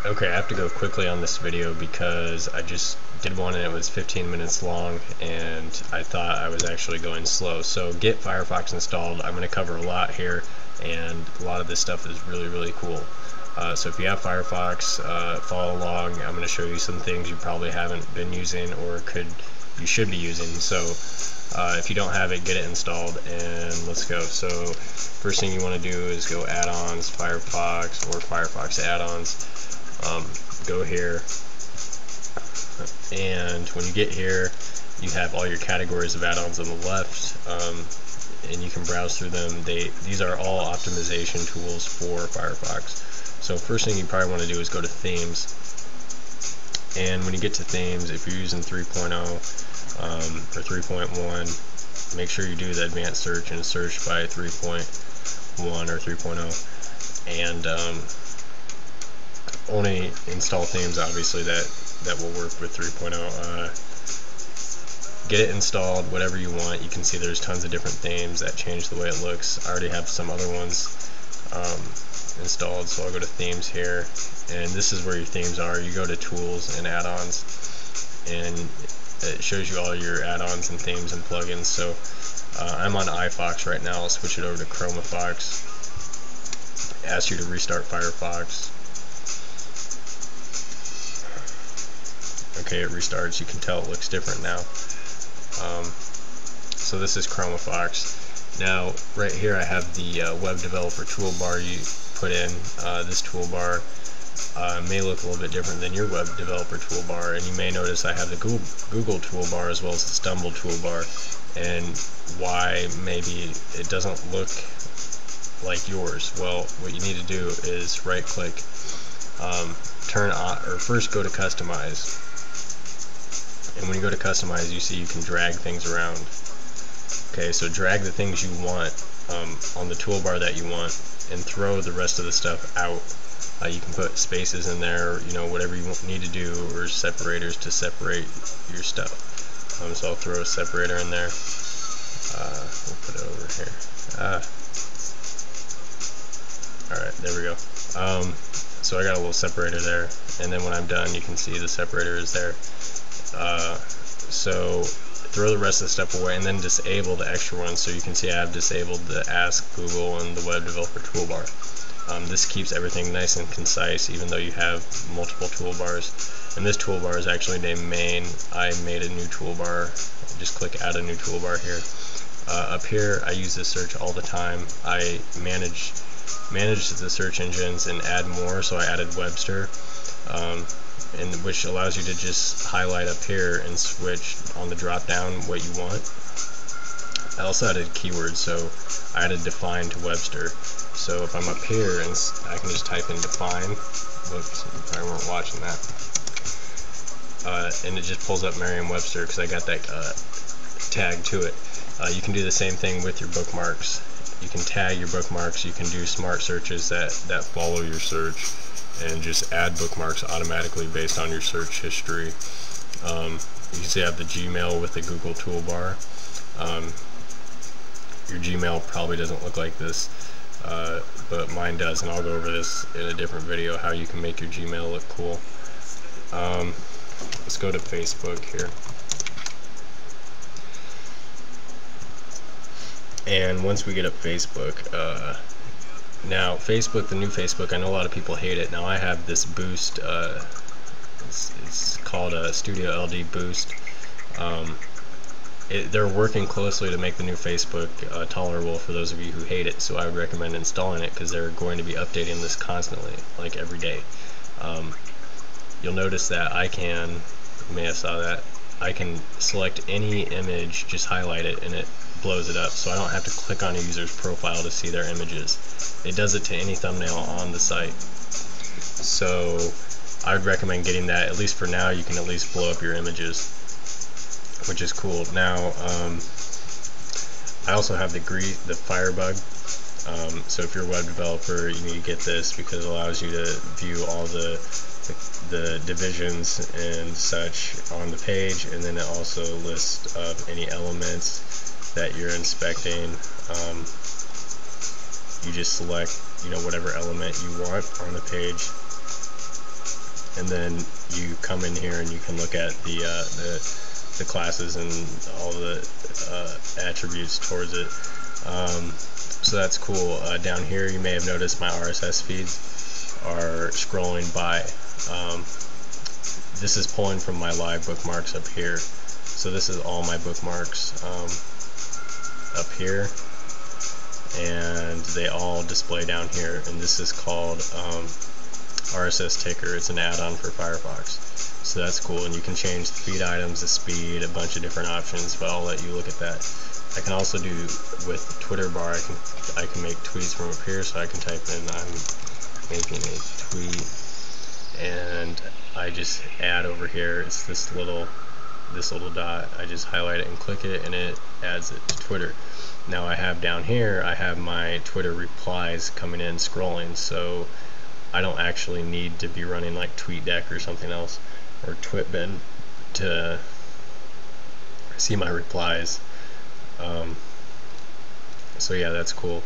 Okay, I have to go quickly on this video because I just did one and it was 15 minutes long and I thought I was actually going slow. So get Firefox installed. I'm going to cover a lot here and a lot of this stuff is really cool. So if you have Firefox, follow along. I'm going to show you some things you probably haven't been using or you should be using. So if you don't have it, get it installed and let's go. So first thing you want to do is go add-ons, Firefox or Firefox add-ons. Go here, and when you get here you have all your categories of add-ons on the left, and you can browse through them. These are all optimization tools for Firefox. So first thing you probably want to do is go to themes, and when you get to themes, if you're using 3.0 or 3.1, make sure you do the advanced search and search by 3.1 or 3.0 and only install themes obviously that will work with 3.0. Get it installed, whatever you want. You can see there's tons of different themes that change the way it looks. I already have some other ones installed, so I'll go to themes here, and this is where your themes are. You go to tools and add-ons, and it shows you all your add-ons and themes and plugins. So I'm on iFox right now. I'll switch it over to Chromafox. Ask you to restart Firefox. Okay, it restarts. You can tell it looks different now. So this is Chromafox. Now, right here I have the web developer toolbar you put in. This toolbar may look a little bit different than your web developer toolbar, and you may notice I have the Google toolbar as well as the Stumble toolbar, and why maybe it doesn't look like yours. Well, what you need to do is right click, turn on, or first go to customize. And when you go to customize, you see you can drag things around. Okay, so drag the things you want on the toolbar that you want, and throw the rest of the stuff out. You can put spaces in there, you know, whatever you need to do, or separators to separate your stuff. So I'll throw a separator in there. We'll put it over here. Alright, there we go. So I got a little separator there, and then when I'm done, you can see the separator is there. So throw the rest of the stuff away and then disable the extra ones. So you can see I have disabled the Ask Google and the Web Developer toolbar. This keeps everything nice and concise even though you have multiple toolbars. And this toolbar is actually named Main. I made a new toolbar. Just click Add a new toolbar here. Up here I use this search all the time. I manage the search engines and add more, so I added Webster. And which allows you to just highlight up here and switch on the drop down what you want. I also added keywords, so I added define to Webster. So if I'm up here and I can just type in define, whoops, you probably weren't watching that, and it just pulls up Merriam-Webster because I got that tag to it. You can do the same thing with your bookmarks. You can tag your bookmarks. You can do smart searches that follow your search, and just add bookmarks automatically based on your search history. You can see I have the Gmail with the Google toolbar. Your Gmail probably doesn't look like this, but mine does, and I'll go over this in a different video, how you can make your Gmail look cool. Let's go to Facebook here. And once we get up Facebook, now Facebook, the new Facebook, I know a lot of people hate it. Now I have this boost, it's called a Studio LD Boost. They're working closely to make the new Facebook tolerable for those of you who hate it, so I would recommend installing it because they're going to be updating this constantly, like every day. You'll notice that you may have saw that, I can select any image, just highlight it, and it blows it up, so I don't have to click on a user's profile to see their images. It does it to any thumbnail on the site. So I would recommend getting that. At least for now, you can at least blow up your images, which is cool. Now I also have the Firebug. So if you're a web developer, you need to get this because it allows you to view all the divisions and such on the page, and then it also lists any elements that you're inspecting. You just select, whatever element you want on the page, and then you come in here and you can look at the classes and all the attributes towards it. So that's cool. Down here you may have noticed my RSS feeds are scrolling by. This is pulling from my live bookmarks up here. So this is all my bookmarks up here, and they all display down here, and this is called RSS Ticker. It's an add-on for Firefox. So that's cool, and you can change the feed items, the speed, a bunch of different options, but I'll let you look at that. I can also do with the Twitter bar, I can make tweets from up here, so I can type in I'm making a tweet, and I just add over here, it's this little dot, I just highlight it and click it, and it adds it to Twitter. Now I have down here, I have my Twitter replies coming in scrolling, so I don't actually need to be running like TweetDeck or something else, or Twitbin, to see my replies. So yeah, that's cool.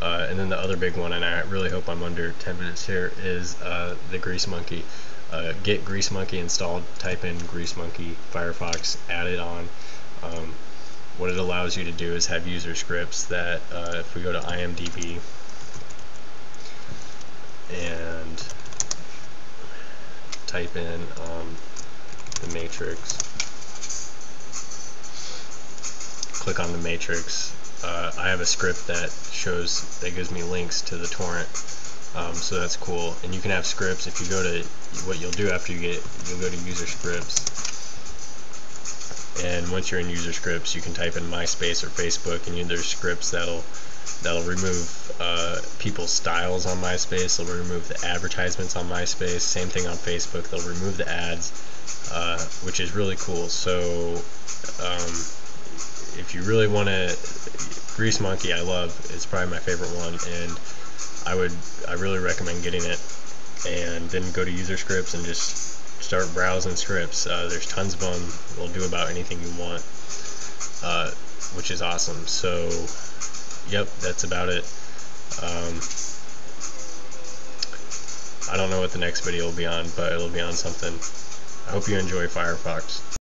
And then the other big one, and I really hope I'm under 10 minutes here, is the Grease Monkey. Get Grease Monkey installed, type in Grease Monkey, Firefox, add it on. What it allows you to do is have user scripts that, if we go to IMDb and type in the Matrix, click on the Matrix, I have a script that gives me links to the torrent. So that's cool, and you can have scripts. If you go to, what you'll do after you'll go to user scripts, and once you're in user scripts, you can type in MySpace or Facebook, and there's scripts that'll remove people's styles on MySpace. They'll remove the advertisements on MySpace. Same thing on Facebook. They'll remove the ads, which is really cool. So if you really want to, Grease Monkey, I love. It's probably my favorite one, and I really recommend getting it, and then go to user scripts and just start browsing scripts. There's tons of them. They'll do about anything you want, which is awesome. So yep, that's about it. I don't know what the next video will be on, but it'll be on something. I hope you enjoy Firefox.